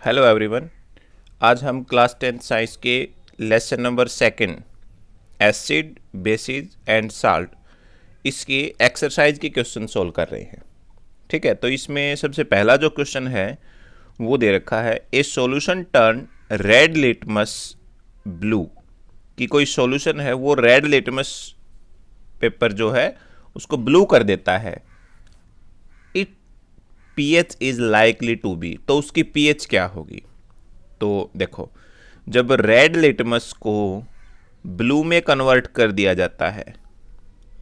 Hello everyone. आज हम class 10 science के lesson number second acid basis and salt इसके एक्सरसाइज के क्वेश्चन सोल्व कर रहे हैं। ठीक है, तो इसमें सबसे पहला जो क्वेश्चन है वो दे रखा है ए solution turn red litmus blue. कि कोई सॉल्यूशन है वो रेड लिटमस पेपर जो है उसको ब्लू कर देता है। It pH is likely to be, तो उसकी पीएच क्या होगी। तो देखो, जब रेड लिटमस को ब्लू में कन्वर्ट कर दिया जाता है,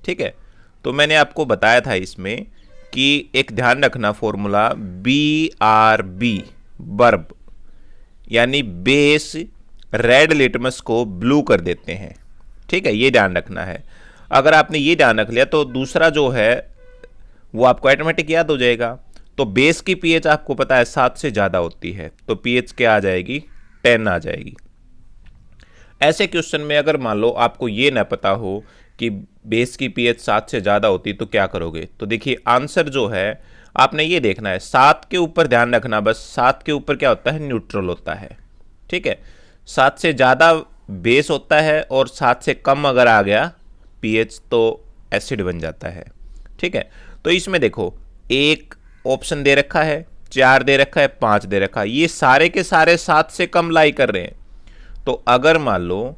ठीक है, तो मैंने आपको बताया था इसमें कि एक ध्यान रखना फॉर्मूला BRB बर्ब, यानी बेस रेड लिटमस को ब्लू कर देते हैं। ठीक है, ये ध्यान रखना है। अगर आपने ये ध्यान रख लिया तो दूसरा जो है वो आपको ऑटोमेटिक याद हो जाएगा। तो बेस की पीएच आपको पता है 7 से ज़्यादा होती है, तो पीएच क्या आ जाएगी, 10 आ जाएगी। ऐसे क्वेश्चन में अगर मान लो आपको ये ना पता हो कि बेस की पीएच 7 से ज़्यादा होती तो क्या करोगे। तो देखिए आंसर जो है आपने ये देखना है, 7 के ऊपर ध्यान रखना, बस 7 के ऊपर क्या होता है, न्यूट्रल होता है। ठीक है, 7 से ज़्यादा बेस होता है और 7 से कम अगर आ गया पीएच तो एसिड बन जाता है। ठीक है, तो इसमें देखो एक ऑप्शन दे रखा है, 4 दे रखा है, 5 दे रखा है, ये सारे के सारे 7 से कम लाई कर रहे हैं। तो अगर मान लो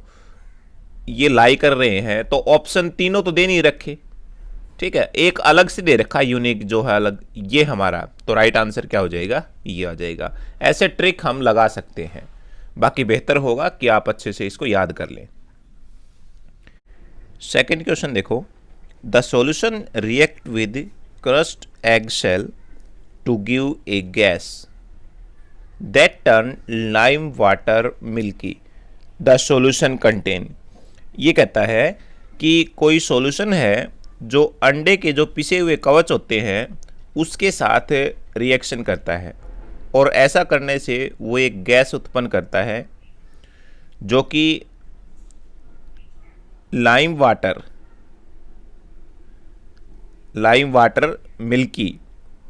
ये लाई कर रहे हैं तो ऑप्शन तीनों तो दे नहीं रखे। ठीक है, एक अलग से दे रखा यूनिक जो है अलग, ये हमारा, तो राइट आंसर क्या हो जाएगा, ये आ जाएगा। ऐसे ट्रिक हम लगा सकते हैं, बाकी बेहतर होगा कि आप अच्छे से इसको याद कर लें। सेकंड क्वेश्चन देखो, the solution react with crust egg shell to give a gas that turn lime water milky, the solution contain। ये कहता है कि कोई सॉल्यूशन है जो अंडे के जो पिसे हुए कवच होते हैं उसके साथ रिएक्शन करता है और ऐसा करने से वो एक गैस उत्पन्न करता है जो कि लाइम वाटर मिल्की,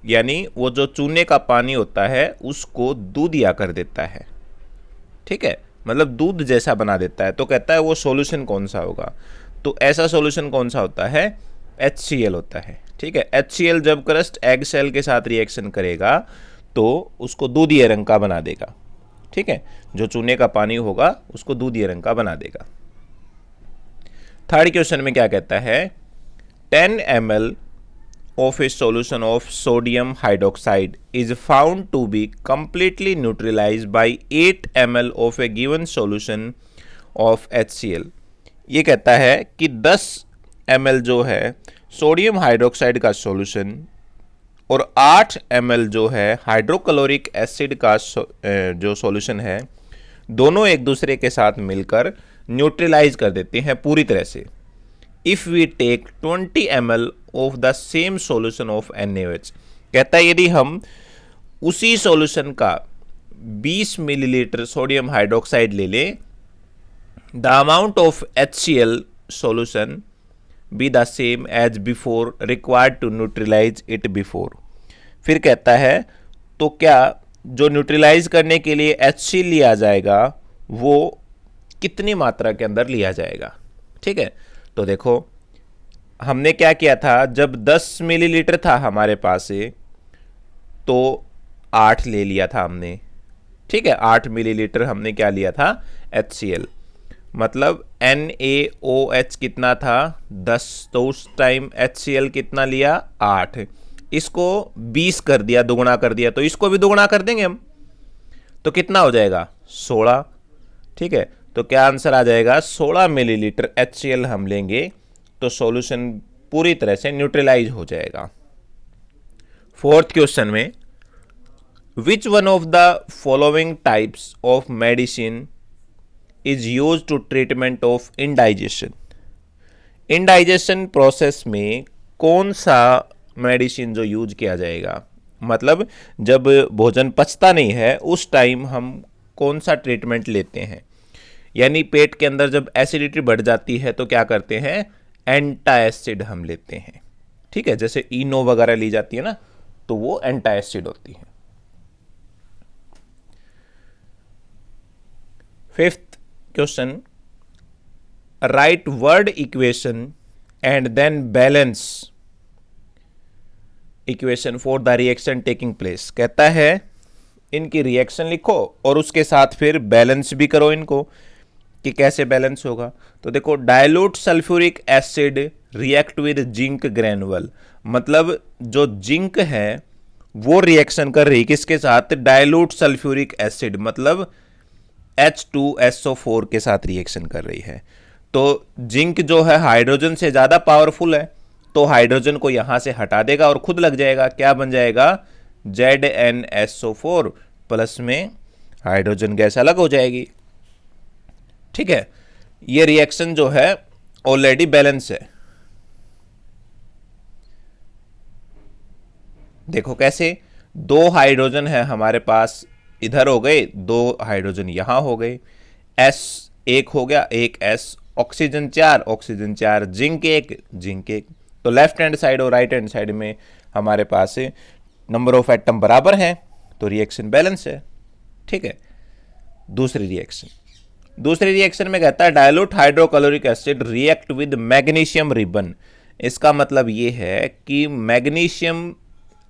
यानी वो जो चूने का पानी होता है उसको दूधिया कर देता है। ठीक है, मतलब दूध जैसा बना देता है। तो कहता है वो सॉल्यूशन कौन सा होगा। तो ऐसा सॉल्यूशन कौन सा होता है, HCl होता है। ठीक है, HCl जब क्रस्ट एग शेल के साथ रिएक्शन करेगा तो उसको दूधिया रंग का बना देगा। ठीक है, जो चूने का पानी होगा उसको दूधिया रंग का बना देगा। थर्ड क्वेश्चन में क्या कहता है, 10 ml of a solution of sodium hydroxide is found to be completely neutralized by 8 ml of a given solution of HCl। ये कहता है कि 10 ml जो है सोडियम हाइड्रोक्साइड का सॉल्यूशन और 8 ml जो है हाइड्रोक्लोरिक एसिड का जो सॉल्यूशन है, दोनों एक दूसरे के साथ मिलकर न्यूट्रलाइज कर देते हैं पूरी तरह से। If we take 20 ml of the same solution of NaOH, कहता है यदि हम उसी सॉल्यूशन का 20 मिलीलीटर सोडियम हाइड्रोक्साइड ले लें, the amount of HCl solution be the same as before required to neutralise it before. फिर कहता है तो क्या जो न्यूट्रलाइज करने के लिए HCl लिया जाएगा वो कितनी मात्रा के अंदर लिया जाएगा। ठीक है, तो देखो हमने क्या किया था, जब 10 मिलीलीटर था हमारे पास से तो 8 ले लिया था हमने। ठीक है, 8 मिलीलीटर हमने क्या लिया था, HCl, मतलब NaOH कितना था 10, तो उस टाइम HCl कितना लिया 8, इसको 20 कर दिया, दुगुना कर दिया, तो इसको भी दुगुना कर देंगे हम, तो कितना हो जाएगा 16। ठीक है, तो क्या आंसर आ जाएगा, 16 मिलीलीटर HCl हम लेंगे तो सॉल्यूशन पूरी तरह से न्यूट्रलाइज हो जाएगा। फोर्थ क्वेश्चन में, which one of the following types of medicine is use to treatment of indigestion. Indigestion process में कौन सा मेडिसिन जो यूज किया जाएगा, मतलब जब भोजन पचता नहीं है उस टाइम हम कौन सा ट्रीटमेंट लेते हैं। यानी पेट के अंदर जब एसिडिटी बढ़ जाती है तो क्या करते हैं, एंटाएसिड हम लेते हैं। ठीक है, जैसे इनो वगैरह ली जाती है ना, तो वो एंटाएसिड होती है। Fifth question, write word equation and then balance equation for the reaction taking place. कहता है इनकी रिएक्शन लिखो और उसके साथ फिर बैलेंस भी करो इनको कि कैसे बैलेंस होगा। तो देखो, dilute sulphuric acid react with zinc granule, मतलब जो जिंक है वो रिएक्शन कर रही किसके साथ, डायलूट सल्फ्यूरिक एसिड, मतलब H2SO4 के साथ रिएक्शन कर रही है। तो जिंक जो है हाइड्रोजन से ज़्यादा पावरफुल है, तो हाइड्रोजन को यहां से हटा देगा और खुद लग जाएगा, क्या बन जाएगा, ZnSO4 प्लस में हाइड्रोजन गैस अलग हो जाएगी। ठीक है, ये रिएक्शन जो है ऑलरेडी बैलेंस है। देखो कैसे, दो हाइड्रोजन है हमारे पास, इधर हो गए, दो हाइड्रोजन यहां हो गए, S एक हो गया, एक S, ऑक्सीजन 4, जिंक एक। तो लेफ्ट हैंड साइड और राइट हैंड साइड में हमारे पास नंबर ऑफ एटम बराबर हैं, तो रिएक्शन बैलेंस है। ठीक है, दूसरी रिएक्शन में कहता है dilute hydrochloric acid react with magnesium ribbon. इसका मतलब ये है कि मैग्नीशियम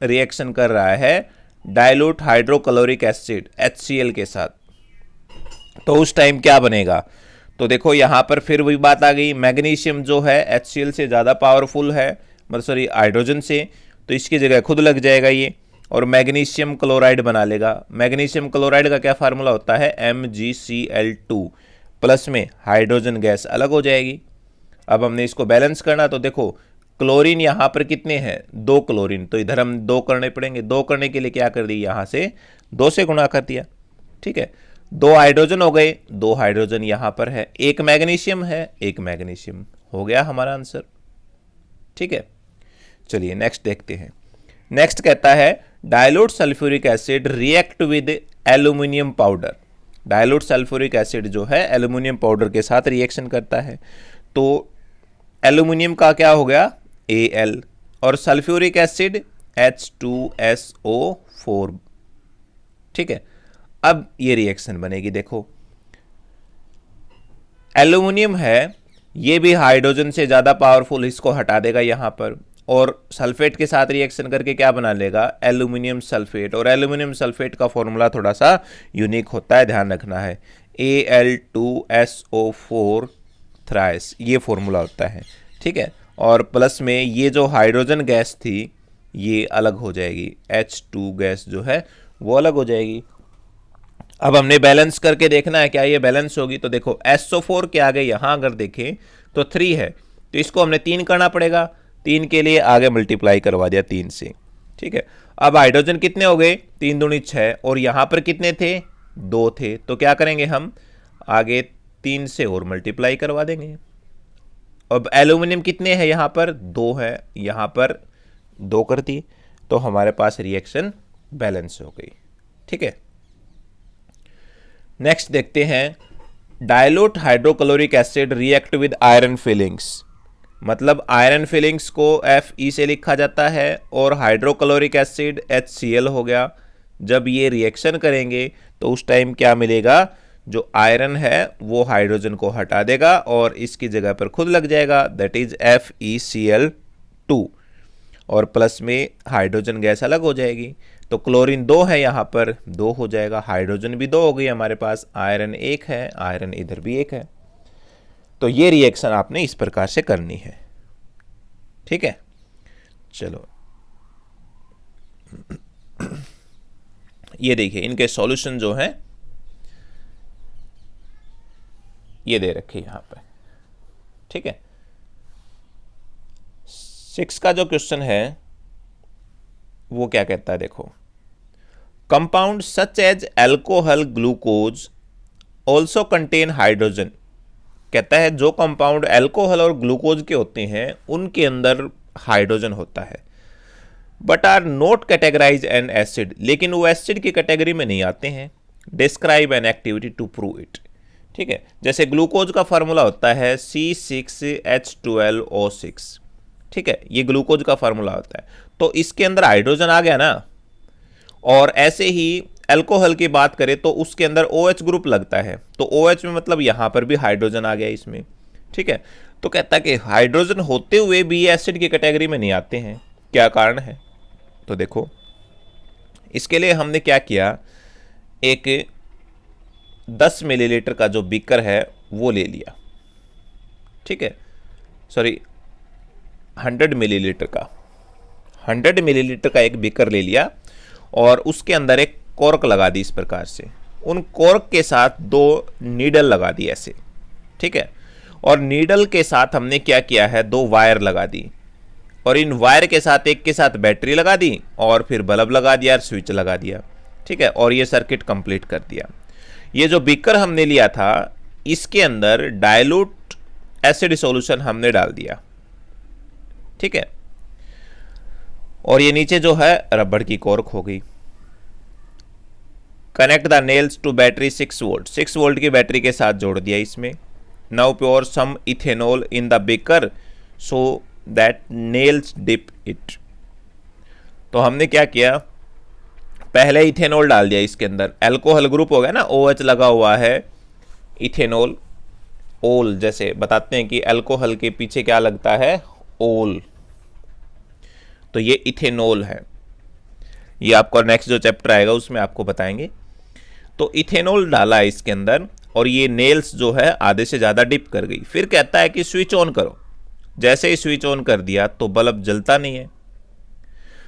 रिएक्शन कर रहा है डायलूट हाइड्रोक्लोरिक एसिड HCl के साथ, तो उस टाइम क्या बनेगा। तो देखो यहां पर फिर वही बात आ गई, मैग्नीशियम जो है HCl से ज़्यादा पावरफुल है, मतलब सॉरी हाइड्रोजन से, तो इसकी जगह खुद लग जाएगा ये और मैग्नीशियम क्लोराइड बना लेगा। मैग्नीशियम क्लोराइड का क्या फार्मूला होता है, MgCl2 प्लस में हाइड्रोजन गैस अलग हो जाएगी। अब हमने इसको बैलेंस करना, तो देखो क्लोरीन यहाँ पर कितने हैं, 2 क्लोरीन, तो इधर हम 2 करने पड़ेंगे। 2 करने के लिए क्या कर दी, यहाँ से 2 से गुणा कर दिया। ठीक है, 2 हाइड्रोजन हो गए, 2 हाइड्रोजन यहाँ पर है, एक मैग्नीशियम है, एक मैग्नीशियम, हो गया हमारा आंसर। ठीक है, चलिए नेक्स्ट देखते हैं। नेक्स्ट कहता है dilute sulphuric acid react with aluminium powder. Dilute sulphuric acid जो है एल्यूमिनियम पाउडर के साथ रिएक्शन करता है, तो एल्यूमिनियम का क्या हो गया, Al, और सल्फ्यूरिक एसिड H2SO4। ठीक है, अब ये रिएक्शन बनेगी। देखो एल्यूमिनियम है, ये भी हाइड्रोजन से ज़्यादा पावरफुल, इसको हटा देगा यहाँ पर, और सल्फेट के साथ रिएक्शन करके क्या बना लेगा, एल्यूमिनियम सल्फेट। और एल्यूमिनियम सल्फेट का फॉर्मूला थोड़ा सा यूनिक होता है, ध्यान रखना है, Al2SO4 थ्राइस, ये फॉर्मूला होता है। ठीक है, और प्लस में ये जो हाइड्रोजन गैस थी ये अलग हो जाएगी, H2 गैस जो है वो अलग हो जाएगी। अब हमने बैलेंस करके देखना है क्या ये बैलेंस होगी। तो देखो SO4 के आगे यहाँ अगर देखें तो 3 है, तो इसको हमने 3 करना पड़ेगा, 3 के लिए आगे मल्टीप्लाई करवा दिया 3 से। ठीक है, अब हाइड्रोजन कितने हो गए, 3 दूनी 6, और यहाँ पर कितने थे, 2 थे, तो क्या करेंगे हम आगे 3 से और मल्टीप्लाई करवा देंगे। अब एल्यूमिनियम कितने हैं, यहाँ पर 2 है, यहाँ पर 2 कर दी, तो हमारे पास रिएक्शन बैलेंस हो गई। ठीक है, नेक्स्ट देखते हैं dilute hydrochloric acid react with iron filings. मतलब आयरन फिलिंग्स को Fe से लिखा जाता है और हाइड्रोक्लोरिक एसिड HCl हो गया। जब ये रिएक्शन करेंगे तो उस टाइम क्या मिलेगा, जो आयरन है वो हाइड्रोजन को हटा देगा और इसकी जगह पर खुद लग जाएगा, दैट इज FeCl2, और प्लस में हाइड्रोजन गैस अलग हो जाएगी। तो क्लोरीन 2 है, यहाँ पर 2 हो जाएगा, हाइड्रोजन भी 2 हो गई हमारे पास, आयरन 1 है, आयरन इधर भी 1 है। तो ये रिएक्शन आपने इस प्रकार से करनी है। ठीक है, चलो ये देखिए इनके सॉल्यूशन जो है ये दे रखे यहां पर। ठीक है, 6 का जो क्वेश्चन है वो क्या कहता है, देखो compound such as alcohol glucose also contain hydrogen. कहता है जो कंपाउंड एल्कोहल और ग्लूकोज के होते हैं उनके अंदर हाइड्रोजन होता है, but are not categorise an acid, लेकिन वो एसिड की कैटेगरी में नहीं आते हैं। Describe an activity to prove it. ठीक है, जैसे ग्लूकोज का फार्मूला होता है C6H12O6। ठीक है, ये ग्लूकोज का फार्मूला होता है, तो इसके अंदर हाइड्रोजन आ गया ना। और ऐसे ही अल्कोहल की बात करें तो उसके अंदर OH ग्रुप लगता है, तो OH में मतलब यहाँ पर भी हाइड्रोजन आ गया इसमें, ठीक है। तो कहता है कि हाइड्रोजन होते हुए भी ये एसिड की कैटेगरी में नहीं आते हैं, क्या कारण है? तो देखो इसके लिए हमने क्या किया, एक 10 मिलीलीटर का जो बीकर है वो ले लिया, ठीक है, सॉरी 100 मिलीलीटर का, 100 मिलीलीटर का एक बीकर ले लिया और उसके अंदर एक कॉर्क लगा दी इस प्रकार से, उन कॉर्क के साथ 2 नीडल लगा दी ऐसे, ठीक है, और नीडल के साथ हमने क्या किया है, 2 वायर लगा दी, और इन वायर के साथ एक के साथ बैटरी लगा दी और फिर बल्ब लगा दिया और स्विच लगा दिया, ठीक है, और ये सर्किट कंप्लीट कर दिया। ये जो बीकर हमने लिया था इसके अंदर डाइल्यूट एसिड सॉल्यूशन हमने डाल दिया, ठीक है, और ये नीचे जो है रबड़ की कॉर्क हो गई। Connect the nails to battery 6 volt, 6 volt की बैटरी के साथ जोड़ दिया इसमें। Now pour some ethanol in the beaker so that nails dip it. तो हमने क्या किया, पहले इथेनॉल डाल दिया इसके अंदर, अल्कोहल ग्रुप हो गया ना, OH लगा हुआ है, इथेनॉल, ओल, जैसे बताते हैं कि अल्कोहल के पीछे क्या लगता है, ओल, तो ये इथेनॉल है। ये आपका नेक्स्ट जो चैप्टर आएगा उसमें आपको बताएंगे। तो इथेनॉल डाला है इसके अंदर और ये नेल्स जो है आधे से ज़्यादा डिप कर गई। फिर कहता है कि स्विच ऑन करो, जैसे ही स्विच ऑन कर दिया तो बल्ब जलता नहीं है।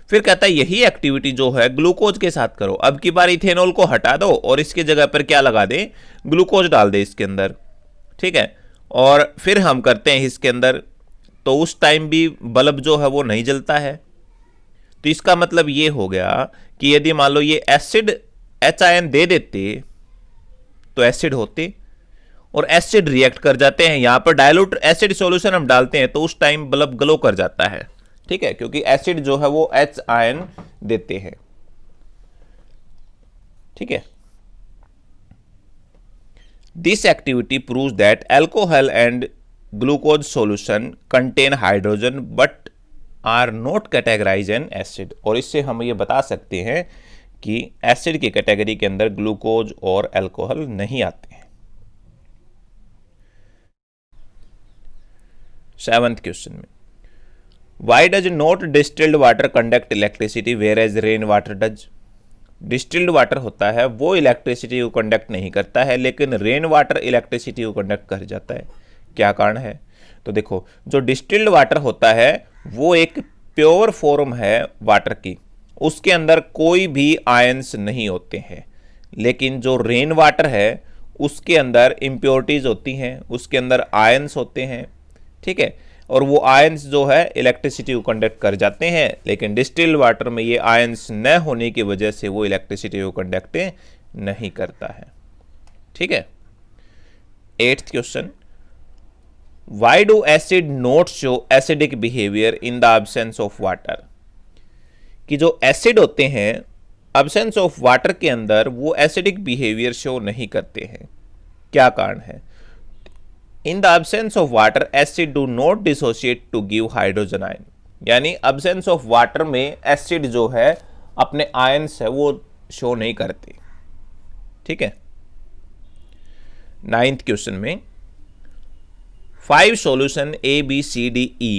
फिर कहता है यही एक्टिविटी जो है ग्लूकोज के साथ करो, अब की बार इथेनॉल को हटा दो और इसके जगह पर क्या लगा दे, ग्लूकोज डाल दे इसके अंदर, ठीक है, और फिर हम करते हैं इसके अंदर, तो उस टाइम भी बल्ब जो है वो नहीं जलता है। तो इसका मतलब ये हो गया कि यदि मान लो ये एसिड H दे देते तो एसिड होते, और एसिड रिएक्ट कर जाते हैं, यहां पर डाइल्यूट एसिड सॉल्यूशन हम डालते हैं तो उस टाइम बल्ब ग्लो कर जाता है, ठीक है, क्योंकि एसिड जो है वो H देते हैं, ठीक है। This activity proves that alcohol and glucose solution contain hydrogen but are not categorise an acid. और इससे हम ये बता सकते हैं कि एसिड की कैटेगरी के अंदर ग्लूकोज और अल्कोहल नहीं आते हैं। 7th क्वेश्चन में, why does not distilled water conduct electricity whereas rain water does. Distilled water होता है वो इलेक्ट्रिसिटी को कंडक्ट नहीं करता है, लेकिन रेन वाटर इलेक्ट्रिसिटी को कंडक्ट कर जाता है, क्या कारण है? तो देखो, जो डिस्टिल्ड वाटर होता है वो एक प्योर फॉर्म है वाटर की, उसके अंदर कोई भी आयंस नहीं होते हैं, लेकिन जो रेन वाटर है उसके अंदर इम्प्योरिटीज होती हैं, उसके अंदर आयंस होते हैं, ठीक है, और वो आयंस जो है इलेक्ट्रिसिटी को कंडक्ट कर जाते हैं, लेकिन डिस्टिल्ड वाटर में ये आयंस न होने की वजह से वो इलेक्ट्रिसिटी को कंडक्ट नहीं करता है, ठीक है। 8th question, why do acid not show acidic behaviour in the absence of water. कि जो एसिड होते हैं एब्सेंस ऑफ वाटर के अंदर वो एसिडिक बिहेवियर शो नहीं करते हैं, क्या कारण है? In the absence of water acid do not dissociate to give hydrogen ion, यानी एब्सेंस ऑफ वाटर में एसिड जो है अपने आयंस है वो शो नहीं करते, ठीक है। 9th क्वेश्चन में, 5 solution A B C D E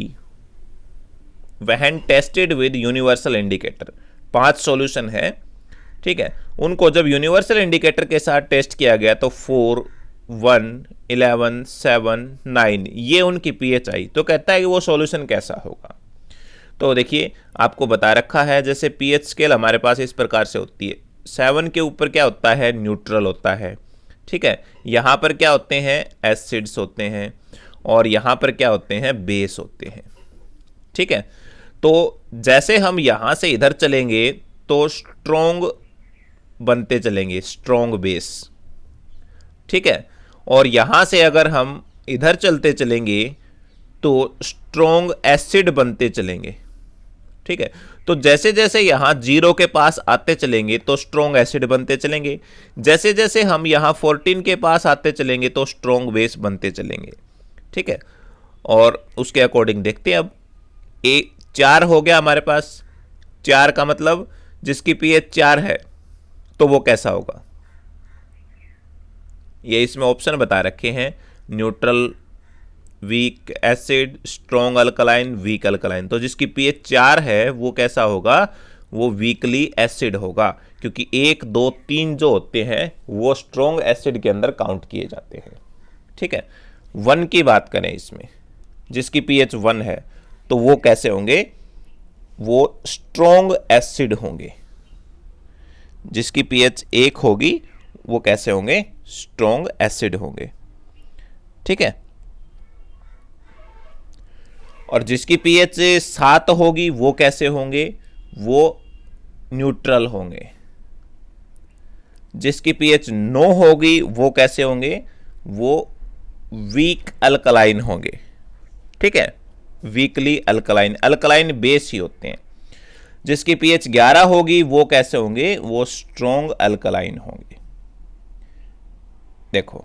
when tested with universal indicator, 5 solution है, ठीक है, उनको जब यूनिवर्सल इंडिकेटर के साथ टेस्ट किया गया तो 4, 1, 11, 7, 9 ये उनकी pH आई। तो कहता है कि वो सॉल्यूशन कैसा होगा। तो देखिए आपको बता रखा है, जैसे pH स्केल हमारे पास इस प्रकार से होती है, 7 के ऊपर क्या होता है, न्यूट्रल होता है, ठीक है, यहाँ पर क्या होते हैं, एसिड्स होते हैं, और यहाँ पर क्या होते हैं, बेस होते हैं, ठीक है। तो जैसे हम यहाँ से इधर चलेंगे तो स्ट्रोंग बनते चलेंगे, स्ट्रोंग बेस, ठीक है, और यहाँ से अगर हम इधर चलते चलेंगे तो स्ट्रोंग एसिड बनते चलेंगे, ठीक है। तो जैसे जैसे यहाँ 0 के पास आते चलेंगे तो स्ट्रोंग एसिड बनते चलेंगे, जैसे जैसे हम यहाँ 14 के पास आते चलेंगे तो स्ट्रोंग बेस बनते चलेंगे, ठीक है। और उसके अकॉर्डिंग देखते हैं, अब 4 हो गया हमारे पास, 4 का मतलब जिसकी pH 4 है तो वो कैसा होगा? ये इसमें ऑप्शन बता रखे हैं, neutral, weak acid, strong alkaline, weak alkaline. तो जिसकी पीएच 4 है वो कैसा होगा? वो वीकली एसिड होगा, क्योंकि 1, 2, 3 जो होते हैं वो स्ट्रॉन्ग एसिड के अंदर काउंट किए जाते हैं। ठीक है, 1 की बात करें इसमें, जिसकी पीएच 1 है तो वो कैसे होंगे? वो स्ट्रॉन्ग एसिड होंगे। जिसकी पीएच 1 होगी वो कैसे होंगे? स्ट्रॉन्ग एसिड होंगे। ठीक है, और जिसकी पीएच 7 होगी वो कैसे होंगे? वो न्यूट्रल होंगे। जिसकी पीएच 9 होगी वो कैसे होंगे? वो वीक अल्कलाइन होंगे। ठीक है, वीकली अल्कलाइन, अल्कलाइन बेस ही होते हैं। जिसकी पीएच 11 होगी वो कैसे होंगे? वो स्ट्रॉन्ग अल्कलाइन होंगे। देखो,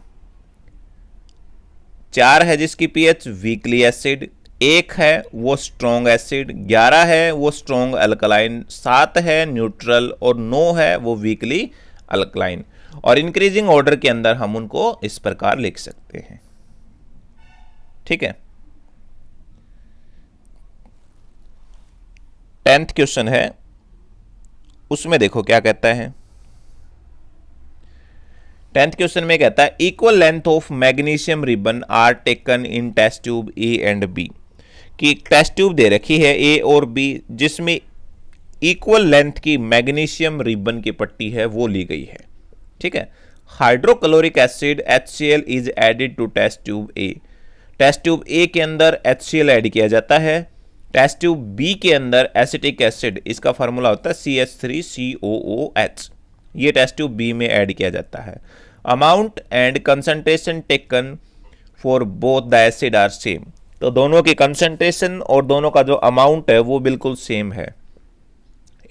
4 है जिसकी पीएच, वीकली एसिड, 1 है वो स्ट्रॉन्ग एसिड, 11 है वो स्ट्रॉन्ग अल्कलाइन, 7 है न्यूट्रल और 9 है वो वीकली अल्कलाइन। और इंक्रीजिंग ऑर्डर के अंदर हम उनको इस प्रकार लिख सकते हैं। ठीक है, 10th क्वेश्चन है, उसमें देखो क्या कहता है। 10th क्वेश्चन में कहता है equal length of magnesium ribbon are taken in test tube A and B, कि टेस्ट ट्यूब दे रखी है ए और बी, जिसमें इक्वल लेंथ की मैग्नीशियम रिबन की पट्टी है वो ली गई है। ठीक है, hydrochloric acid HCl is added to test tube A. Test tube A के अंदर HCl ऐड किया जाता है। टेस्ट ट्यूब बी के अंदर एसिटिक एसिड, इसका फार्मूला होता है CH3COOH, ये टेस्ट ट्यूब बी में ऐड किया जाता है। Amount and concentration taken for both the acid are same, तो दोनों की कंसंट्रेशन और दोनों का जो अमाउंट है वो बिल्कुल सेम है।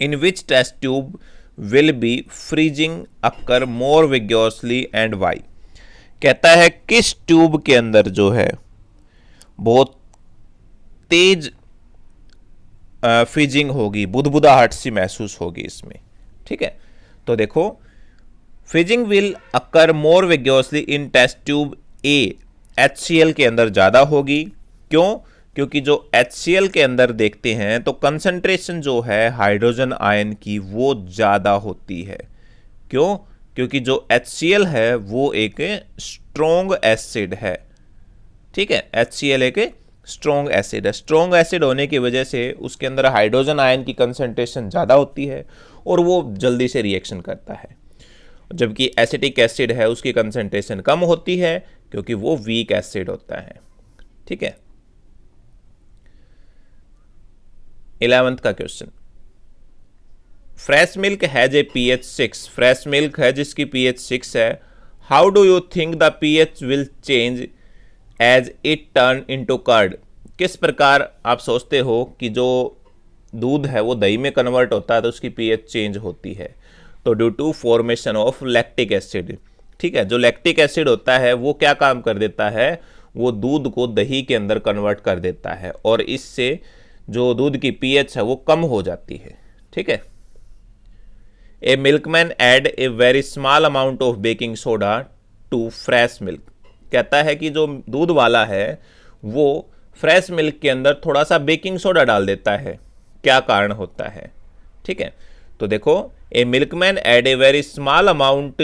In which test tube will be freezing occur more vigorously and why, कहता है किस ट्यूब के अंदर जो है बहुत तेज फ्रीजिंग होगी, बुदबुदाहट सी महसूस होगी इसमें। ठीक है, तो देखो, freezing will occur more vigorously in test tube A, HCl के अंदर ज़्यादा होगी। क्यों? क्योंकि जो HCl के अंदर देखते हैं तो कंसंट्रेशन जो है हाइड्रोजन आयन की वो ज़्यादा होती है। क्यों? क्योंकि जो HCl है वो एक स्ट्रॉन्ग एसिड है। ठीक है, HCl एक स्ट्रॉन्ग एसिड है। स्ट्रॉन्ग एसिड होने की वजह से उसके अंदर हाइड्रोजन आयन की कंसंट्रेशन ज़्यादा होती है और वो जल्दी से रिएक्शन करता है, जबकि एसिटिक एसिड है उसकी कंसंट्रेशन कम होती है क्योंकि वो वीक एसिड होता है। ठीक है, 11th का question, fresh milk has a pH 6, fresh milk है जिसकी pH 6 है। How do you think the pH will change as it turn into curd, किस प्रकार आप सोचते हो कि जो दूध है वो दही में कन्वर्ट होता है तो उसकी pH चेंज होती है? तो due to formation of lactic acid. ठीक है, जो लैक्टिक एसिड होता है वो क्या काम कर देता है? वो दूध को दही के अंदर कन्वर्ट कर देता है और इससे जो दूध की pH है वो कम हो जाती है। ठीक है, a milkman add a very small amount of baking soda to fresh milk, कहता है कि जो दूध वाला है वो फ्रेश मिल्क के अंदर थोड़ा सा बेकिंग सोडा डाल देता है, क्या कारण होता है? ठीक है, तो देखो, a milkman add a very small amount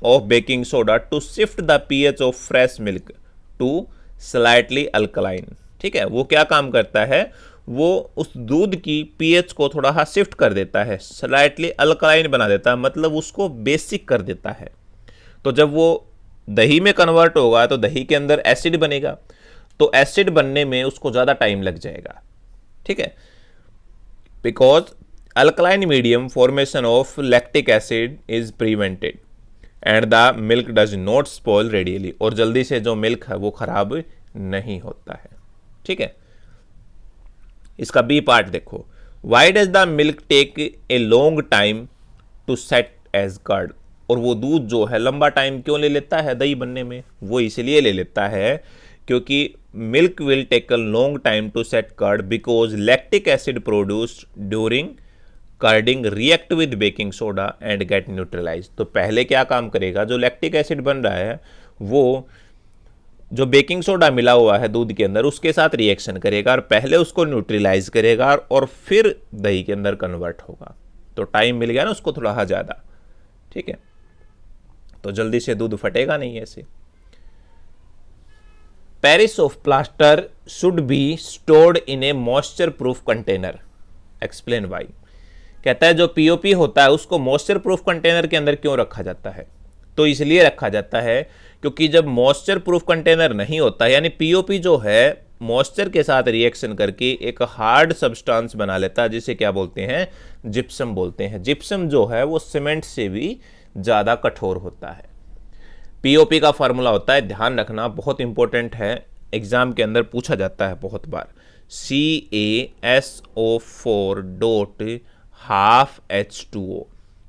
of baking soda to shift the pH of fresh milk to slightly alkaline. ठीक है, वो क्या काम करता है? वो उस दूध की pH को थोड़ा सा शिफ्ट कर देता है, स्लाइटली अल्कलाइन बना देता है, मतलब उसको बेसिक कर देता है। तो जब वो दही में कन्वर्ट होगा तो दही के अंदर एसिड बनेगा, तो एसिड बनने में उसको ज़्यादा टाइम लग जाएगा। ठीक है, because alkaline medium formation of lactic acid is prevented and the milk does not spoil radially, और जल्दी से जो मिल्क है वो खराब नहीं होता है। ठीक है, इसका बी पार्ट देखो, why does the milk take a long time to set as curd, और वो दूध जो है लंबा टाइम क्यों ले लेता है दही बनने में? वो इसलिए ले लेता है क्योंकि milk will take a long time to set curd because lactic acid produced during curdling react with baking soda and get neutralize. तो पहले क्या काम करेगा, जो लैक्टिक एसिड बन रहा है वो जो बेकिंग सोडा मिला हुआ है दूध के अंदर उसके साथ रिएक्शन करेगा और पहले उसको न्यूट्रलाइज करेगा और फिर दही के अंदर कन्वर्ट होगा। तो टाइम मिल गया ना उसको थोड़ा ज़्यादा, ठीक है, तो जल्दी से दूध फटेगा नहीं ऐसे। Paris of plaster should be stored in A moisture proof container, explain why. कहता है जो पीओपी होता है उसको मॉइस्चर प्रूफ कंटेनर के अंदर क्यों रखा जाता है, तो इसलिए रखा जाता है क्योंकि जब मॉइस्चर प्रूफ कंटेनर नहीं होता, यानी पीओपी जो है मॉइस्चर के साथ रिएक्शन करके एक हार्ड सब्सटेंस बना लेता है जिसे क्या बोलते हैं, जिप्सम बोलते हैं। जिप्सम जो है वो सीमेंट से भी ज़्यादा कठोर होता है। पीओपी का फार्मूला होता है, ध्यान रखना बहुत इंपॉर्टेंट है, एग्जाम के अंदर पूछा जाता है बहुत बार, CaSO4 डॉट हाफ H2O,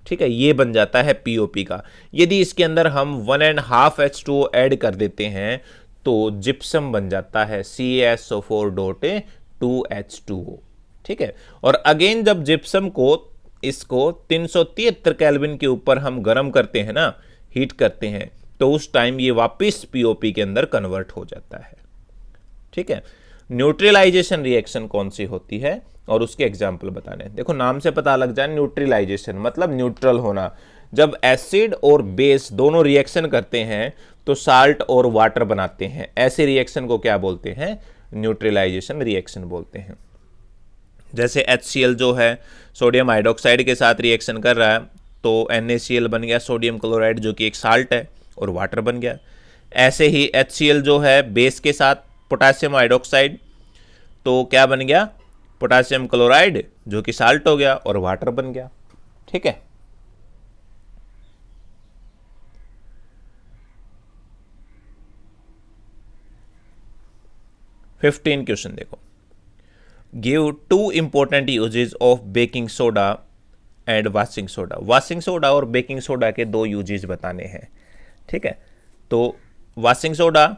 ठीक है, ये बन जाता है पीओपी का। यदि इसके अंदर हम 1.5 H2O ऐड कर देते हैं तो जिप्सम बन जाता है CaSO4 डॉट 2H2O, ठीक है। और अगेन जब जिप्सम को इसको 373 केल्विन के ऊपर हम गर्म करते हैं ना, हीट करते हैं, तो उस टाइम ये वापस पीओपी के अंदर कन्वर्ट हो जाता है, ठीक है। न्यूट्रलाइजेशन रिएक्शन कौन सी होती है और उसके एग्जाम्पल बताने। देखो नाम से पता लग जाए, न्यूट्रलाइजेशन मतलब न्यूट्रल होना। जब एसिड और बेस दोनों रिएक्शन करते हैं तो साल्ट और वाटर बनाते हैं, ऐसे रिएक्शन को क्या बोलते हैं, न्यूट्रलाइजेशन रिएक्शन बोलते हैं। जैसे HCl जो है सोडियम हाइड्रोक्साइड के साथ रिएक्शन कर रहा है तो NaCl बन गया सोडियम क्लोराइड जो कि एक साल्ट है और वाटर बन गया। ऐसे ही HCl जो है बेस के साथ पोटेशियम हाइड्रोक्साइड, तो क्या बन गया, पोटेशियम क्लोराइड जो कि साल्ट हो गया और वाटर बन गया, ठीक है। फिफ्टीन क्वेश्चन देखो, give 2 important uses of baking soda and washing soda. Washing soda और बेकिंग सोडा के 2 यूजेज बताने हैं, ठीक है। तो वाशिंग सोडा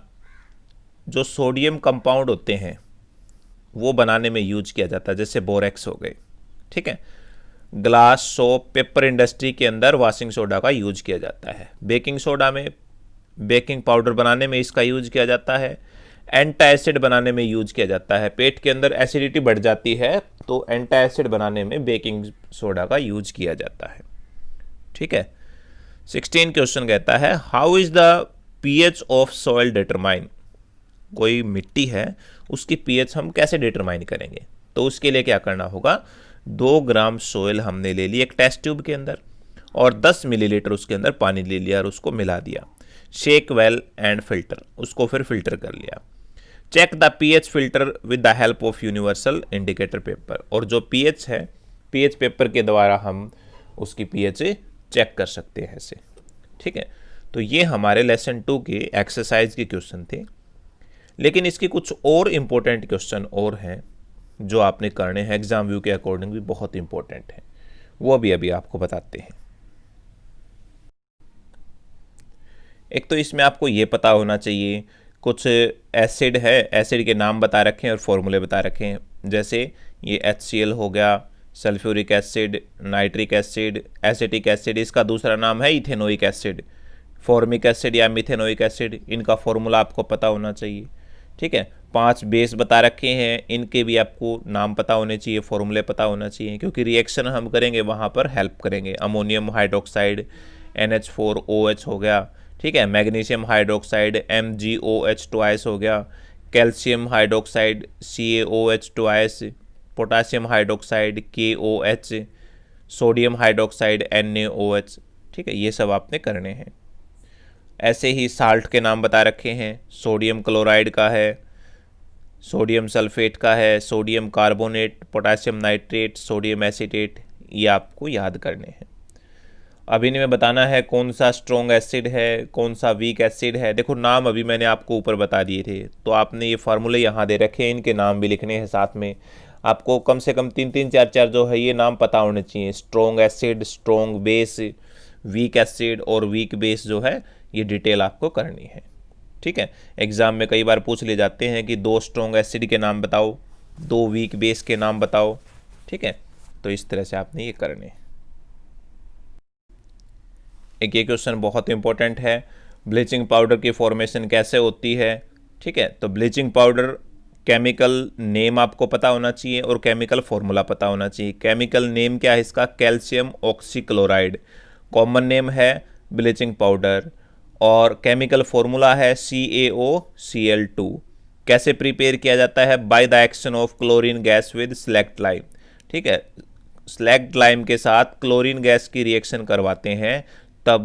जो सोडियम कंपाउंड होते हैं वो बनाने में यूज किया जाता है, जैसे बोरेक्स हो गए, ठीक है। ग्लास, सोप, पेपर इंडस्ट्री के अंदर वाशिंग सोडा का यूज किया जाता है। बेकिंग सोडा में बेकिंग पाउडर बनाने में इसका यूज किया जाता है। एंटासिड बनाने में यूज किया जाता है, पेट के अंदर एसिडिटी बढ़ जाती है तो एंटासिड बनाने में बेकिंग सोडा का यूज किया जाता है, ठीक है। 16 क्वेश्चन कहता है, how is the pH of soil determine. कोई मिट्टी है उसकी पीएच हम कैसे डिटरमाइन करेंगे, तो उसके लिए क्या करना होगा, 2 ग्राम सॉइल हमने ले ली एक टेस्ट ट्यूब के अंदर और 10 मिलीलीटर उसके अंदर पानी ले लिया और उसको मिला दिया। शेक वेल एंड फिल्टर, उसको फिर फिल्टर कर लिया। Check the pH filter with the help of universal indicator paper, और जो पीएच है पीएच पेपर के द्वारा हम उसकी पीएच चेक कर सकते हैं ऐसे, ठीक है। तो ये हमारे लेसन 2 के एक्सरसाइज के क्वेश्चन थे, लेकिन इसके कुछ और इम्पोर्टेंट क्वेश्चन और हैं जो आपने करने हैं, एग्जाम व्यू के अकॉर्डिंग भी बहुत इंपॉर्टेंट है, वो भी अभी आपको बताते हैं। एक तो इसमें आपको ये पता होना चाहिए, कुछ एसिड है, एसिड के नाम बता रखे हैं और फॉर्मूले बता रखे हैं, जैसे ये HCl हो गया, sulphuric acid, nitric acid, acetic acid, इसका दूसरा नाम है इथेनोइक एसिड, फॉर्मिक एसिड या मिथेनोइक एसिड, इनका फॉर्मूला आपको पता होना चाहिए, ठीक है। 5 बेस बता रखे हैं, इनके भी आपको नाम पता होने चाहिए, फॉर्मूले पता होना चाहिए, क्योंकि रिएक्शन हम करेंगे वहाँ पर हेल्प करेंगे। अमोनियम हाइड्रोक्साइड NH4OH हो गया, ठीक है, मैग्नीशियम हाइड्रोक्साइड MgOH2 हो गया, calcium hydroxide CaOH2, potassium hydroxide KOH, sodium hydroxide NaOH, ठीक है, ये सब आपने करने हैं। ऐसे ही साल्ट के नाम बता रखे हैं, सोडियम क्लोराइड का है, सोडियम सल्फेट का है, sodium carbonate, potassium nitrate, sodium acetate, ये आपको याद करने हैं। अब इनमें बताना है कौन सा स्ट्रॉन्ग एसिड है, कौन सा वीक एसिड है। देखो नाम अभी मैंने आपको ऊपर बता दिए थे, तो आपने ये फार्मूले यहाँ दे रखे हैं, इनके नाम भी लिखने हैं साथ में। आपको कम से कम 3-3, 4-4 जो है ये नाम पता होने चाहिए, strong acid, strong base, weak acid और वीक बेस जो है ये डिटेल आपको करनी है, ठीक है। एग्जाम में कई बार पूछ ले जाते हैं कि 2 स्ट्रॉन्ग एसिड के नाम बताओ, 2 वीक बेस के नाम बताओ, ठीक है, तो इस तरह से आपने ये करने हैं। एक ये क्वेश्चन बहुत इंपॉर्टेंट है, ब्लीचिंग पाउडर की फॉर्मेशन कैसे होती है। ठीक है, तो ब्लीचिंग पाउडर केमिकल नेम आपको पता होना चाहिए और केमिकल फॉर्मूला पता होना चाहिए। केमिकल नेम क्या है इसका, कैल्शियम ऑक्सीक्लोराइड कॉमन नेम है ब्लीचिंग पाउडर, और केमिकल फॉर्मूला है CaOCl2। कैसे प्रिपेयर किया जाता है, by the action of chlorine gas with slaked lime. ठीक है, स्लेक्ट लाइम के साथ क्लोरीन गैस की रिएक्शन करवाते हैं तब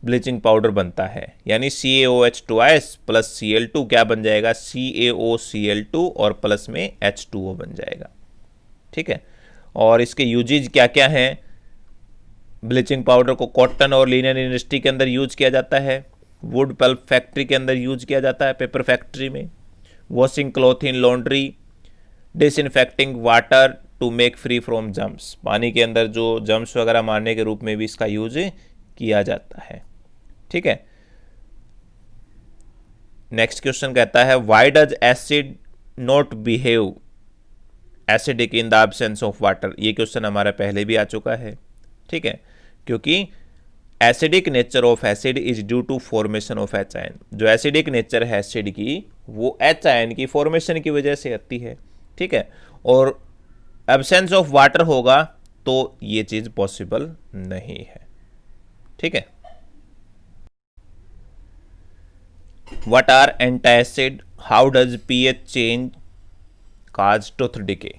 ब्लीचिंग पाउडर बनता है। यानी CaOH2S प्लस Cl2 क्या बन जाएगा, CaOCl2 और प्लस में H2O बन जाएगा। ठीक है, और इसके यूजेज क्या क्या हैं, ब्लीचिंग पाउडर को कॉटन और लिनन इंडस्ट्री के अंदर यूज किया जाता है, वुड पल्प फैक्ट्री के अंदर यूज किया जाता है, पेपर फैक्ट्री में, washing cloth in laundry, disinfecting water to make free from germs, पानी के अंदर जो जम्स वगैरह मारने के रूप में भी इसका यूज किया जाता है। ठीक है, नेक्स्ट क्वेश्चन कहता है why does acid not behave acidic in the absence of water. ये क्वेश्चन हमारा पहले भी आ चुका है। ठीक है, क्योंकि acidic nature of acid is due to formation of H ion. जो एसिडिक नेचर है एसिड की वो एच आयन की फॉर्मेशन की वजह से आती है। ठीक है, और एब्सेंस ऑफ वाटर होगा तो ये चीज पॉसिबल नहीं है। ठीक है, what are antacid, how does pH change cause tooth decay.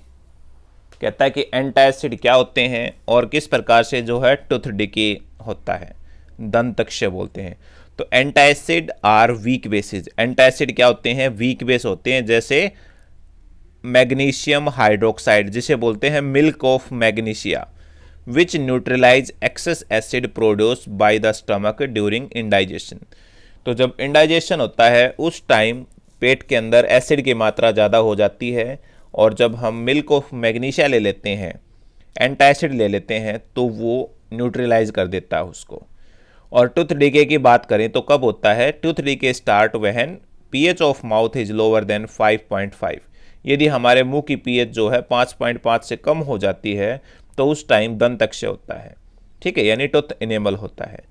कहता है कि एंटासिड क्या होते हैं और किस प्रकार से जो है टूथ डिके होता है, दंत क्षय बोलते हैं। तो antacid are weak bases. Antacid क्या होते हैं, वीक बेस होते हैं, जैसे मैग्नीशियम हाइड्रोक्साइड जिसे बोलते हैं milk of magnesia, which neutralize excess acid produce by the stomach during indigestion. तो जब इंडाइजेशन होता है उस टाइम पेट के अंदर एसिड की मात्रा ज़्यादा हो जाती है, और जब हम मिल्क ऑफ मैग्नीशिया ले लेते हैं, एंटासिड ले लेते हैं, तो वो न्यूट्रलाइज कर देता है उसको। और टूथ डिके की बात करें तो कब होता है, tooth decay start when pH of mouth is lower than 5.5। यदि हमारे मुंह की पीएच जो है 5.5 से कम हो जाती है तो उस टाइम दंत क्षय होता है। ठीक है, यानी टूथ इनेमल होता है।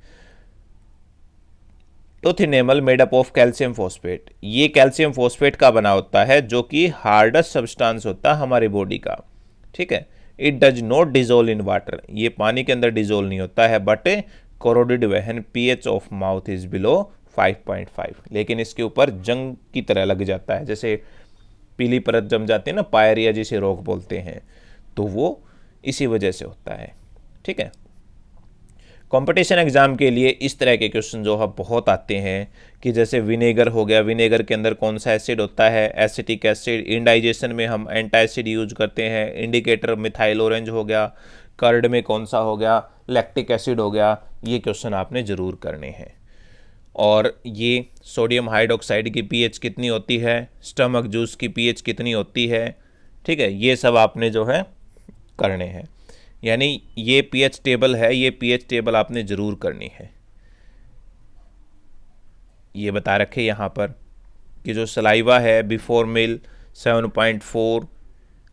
Tooth enamel made up of calcium phosphate. ये कैल्शियम फॉस्फेट का बना होता है जो कि हार्डेस्ट सब्सटेंस होता है हमारी बॉडी का। ठीक है, it does not dissolve in water. ये पानी के अंदर डिजोल्व नहीं होता है, but corroded when pH of mouth is below 5.5। लेकिन इसके ऊपर जंग की तरह लग जाता है, जैसे पीली परत जम जाती है ना, पायरिया जिसे रोग बोलते हैं, तो वो इसी वजह से होता है। ठीक है, कंपटीशन एग्जाम के लिए इस तरह के क्वेश्चन जो है बहुत आते हैं कि जैसे विनेगर हो गया, विनेगर के अंदर कौन सा एसिड होता है, एसिटिक एसिड। इंडाइजेशन में हम एंटासिड यूज करते हैं, इंडिकेटर मिथाइल ऑरेंज हो गया, कर्ड में कौन सा हो गया, लैक्टिक एसिड हो गया। ये क्वेश्चन आपने ज़रूर करने हैं। और ये सोडियम हाइड्रोक्साइड की पीएच कितनी होती है, स्टमक जूस की पीएच कितनी होती है। ठीक है, ये सब आपने जो है करने हैं। यानी ये पीएच टेबल है, ये पीएच टेबल आपने ज़रूर करनी है। ये बता रखे यहाँ पर कि जो सलाइवा है before meal 7.4,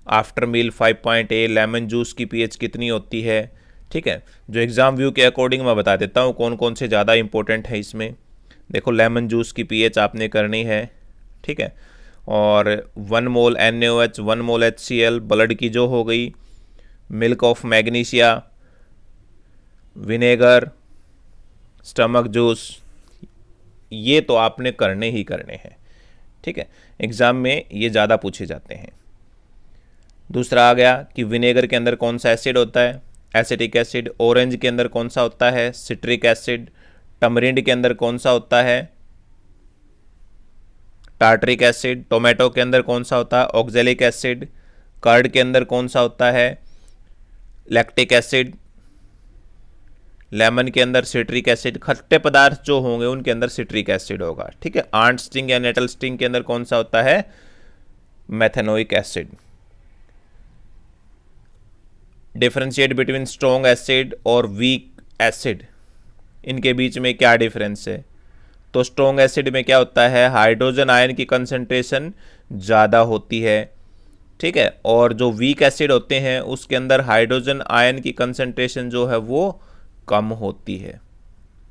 after meal 5.8, lemon juice की पीएच कितनी होती है। ठीक है, जो एग्ज़ाम व्यू के अकॉर्डिंग मैं बता देता हूँ कौन कौन से ज़्यादा इंपॉर्टेंट है इसमें। देखो, लेमन जूस की पीएच आपने करनी है। ठीक है, और 1 मोल NaOH, 1 मोल HCl, ब्लड की जो हो गई, milk of magnesia, vinegar, stomach juice, ये तो आपने करने ही करने हैं। ठीक है, एग्ज़ाम में ये ज़्यादा पूछे जाते हैं। दूसरा आ गया कि विनेगर के अंदर कौन सा एसिड होता है, एसिटिक एसिड। ऑरेंज के अंदर कौन सा होता है, सिट्रिक एसिड। टमरिंड के अंदर कौन सा होता है, टार्टरिक एसिड। टोमेटो के अंदर कौन सा होता है, ऑक्जेलिक एसिड। कर्ड के अंदर कौन सा होता है, लैक्टिक एसिड। लेमन के अंदर सिट्रिक एसिड। खट्टे पदार्थ जो होंगे उनके अंदर सिट्रिक एसिड होगा। ठीक है, आंट स्टिंग या नेटल स्टिंग के अंदर कौन सा होता है, methanoic acid. Differentiate between strong acid और वीक एसिड, इनके बीच में क्या डिफरेंस है। तो स्ट्रॉन्ग एसिड में क्या होता है, हाइड्रोजन आयन की कंसंट्रेशन ज़्यादा होती है। ठीक है। और जो वीक एसिड होते हैं उसके अंदर हाइड्रोजन आयन की कंसंट्रेशन जो है वो कम होती है।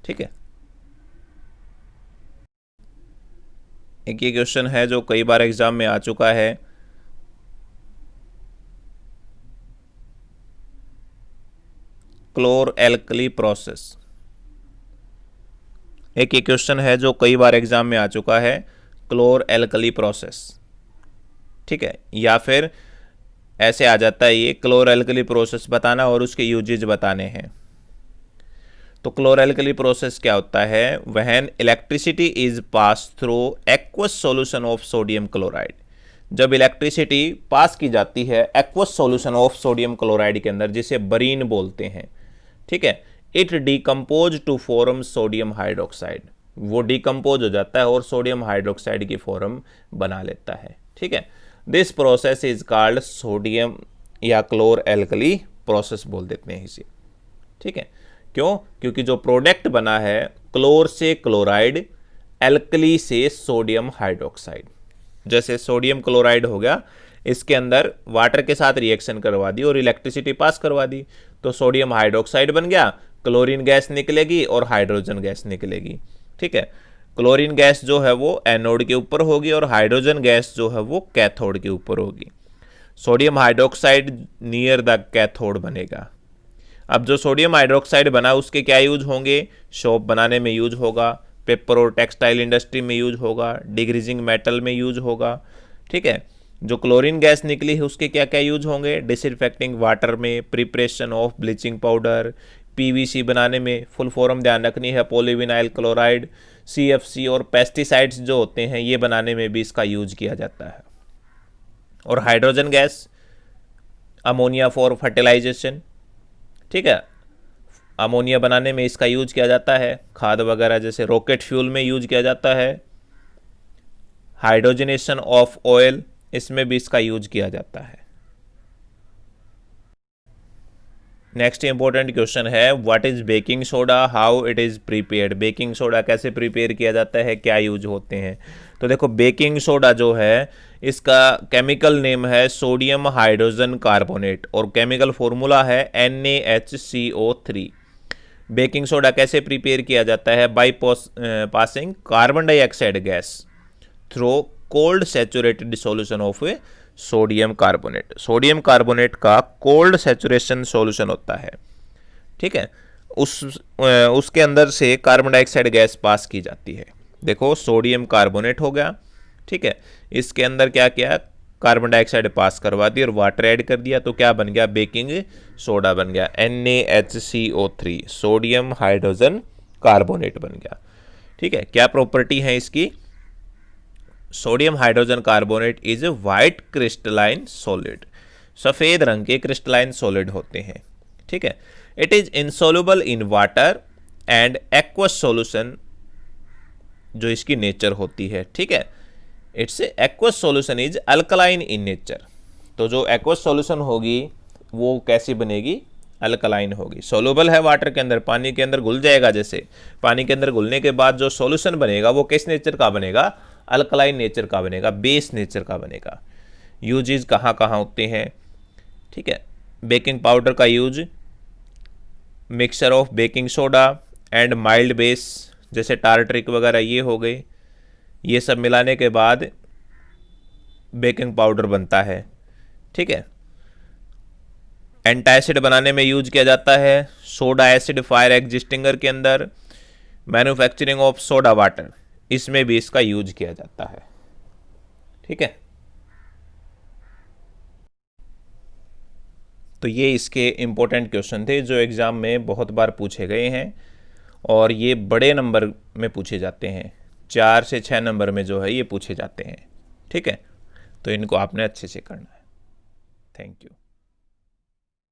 ठीक है। एक ये क्वेश्चन है जो कई बार एग्जाम में आ चुका है, क्लोर एल्कली प्रोसेस। एक ये क्वेश्चन है जो कई बार एग्जाम में आ चुका है, क्लोर एल्कली प्रोसेस। ठीक है, या फिर ऐसे आ जाता है ये, क्लोर एल्कली प्रोसेस बताना और उसके यूजेज बताने हैं। तो क्लोर एल्कली प्रोसेस क्या होता है? When electricity is pass through aqueous solution of sodium chloride. जब इलेक्ट्रिसिटी पास की जाती है aqueous solution of sodium chloride के अंदर, जिसे बरीन बोलते हैं, ठीक है, it decompose to form sodium hydroxide. वो डिकम्पोज हो जाता है और सोडियम हाइड्रोक्साइड की फॉर्म बना लेता है। ठीक है, this process is called sodium या क्लोर एल्कली प्रोसेस बोल देते हैं इसे। ठीक है, क्यों? क्योंकि जो प्रोडक्ट बना है क्लोर से क्लोराइड, एल्कली से सोडियम हाइड्रोक्साइड। जैसे सोडियम क्लोराइड हो गया, इसके अंदर वाटर के साथ रिएक्शन करवा दी और इलेक्ट्रिसिटी पास करवा दी, तो सोडियम हाइड्रोक्साइड बन गया, क्लोरीन गैस निकलेगी और हाइड्रोजन गैस निकलेगी। ठीक है, क्लोरीन गैस जो है वो एनोड के ऊपर होगी और हाइड्रोजन गैस जो है वो कैथोड के ऊपर होगी। Sodium hydroxide near the cathode बनेगा। अब जो सोडियम हाइड्रोक्साइड बना उसके क्या यूज होंगे? सोप बनाने में यूज होगा, पेपर और टेक्सटाइल इंडस्ट्री में यूज होगा, डिग्रीजिंग मेटल में यूज होगा। ठीक है, जो क्लोरीन गैस निकली है उसके क्या क्या यूज होंगे? डिसइंफेक्टिंग वाटर में, preparation of bleaching powder, PVC बनाने में, फुल फॉर्म ध्यान रखनी है, पॉलीविनाइल क्लोराइड, सीएफसी और पेस्टिसाइड्स जो होते हैं ये बनाने में भी इसका यूज किया जाता है। और hydrogen gas, ammonia for fertilization. ठीक है, अमोनिया बनाने में इसका यूज किया जाता है, खाद वगैरह जैसे रॉकेट फ्यूल में यूज किया जाता है। हाइड्रोजनेशन ऑफ ऑयल, इसमें भी इसका यूज किया जाता है। नेक्स्ट इंपॉर्टेंट क्वेश्चन है, what is baking soda, how it is prepared. Baking soda कैसे प्रिपेयर किया जाता है, क्या यूज होते हैं? तो देखो, बेकिंग सोडा जो है इसका केमिकल नेम है सोडियम हाइड्रोजन कार्बोनेट और केमिकल फॉर्मूला है NaHCO3। बेकिंग सोडा कैसे प्रिपेयर किया जाता है? By passing carbon dioxide gas through cold saturated solution of sodium carbonate. Sodium carbonate का कोल्ड सैचुरेशन सॉल्यूशन होता है। ठीक है, उसके अंदर से कार्बन डाइऑक्साइड गैस पास की जाती है। देखो, सोडियम कार्बोनेट हो गया, ठीक है, इसके अंदर क्या किया? कार्बन डाइऑक्साइड पास करवा दी और वाटर ऐड कर दिया, तो क्या बन गया? बेकिंग सोडा बन गया, NaHCO3, सोडियम हाइड्रोजन कार्बोनेट बन गया। ठीक है, क्या प्रॉपर्टी है इसकी? Sodium hydrogen carbonate is a white crystalline solid, सफेद रंग के क्रिस्टलाइन सॉलिड होते हैं। ठीक है, it is insoluble in water and aqueous solution, जो इसकी नेचर होती है। ठीक है, it's aqueous solution is alkaline in nature. तो जो एक्वस सॉल्यूशन होगी वो कैसी बनेगी? अल्कलाइन होगी। सोल्यूबल है वाटर के अंदर, पानी के अंदर घुल जाएगा। जैसे पानी के अंदर घुलने के बाद जो सॉल्यूशन बनेगा वो किस नेचर का बनेगा? अल्कलाइन नेचर का बनेगा, बेस नेचर का बनेगा। यूजेज कहाँ कहाँ होते हैं? ठीक है, बेकिंग पाउडर का use, mixture of baking soda and mild base जैसे टार्टरिक वगैरह ये हो गए, ये सब मिलाने के बाद बेकिंग पाउडर बनता है। ठीक है, एंटासिड बनाने में यूज किया जाता है, सोडा एसिड फायर एक्सटिंगर के अंदर, मैन्युफैक्चरिंग ऑफ सोडा वाटर, इसमें भी इसका यूज किया जाता है। ठीक है, तो ये इसके इंपॉर्टेंट क्वेश्चन थे जो एग्जाम में बहुत बार पूछे गए हैं और ये बड़े नंबर में पूछे जाते हैं, 4 से 6 नंबर में जो है ये पूछे जाते हैं। ठीक है, तो इनको आपने अच्छे से करना है। Thank you.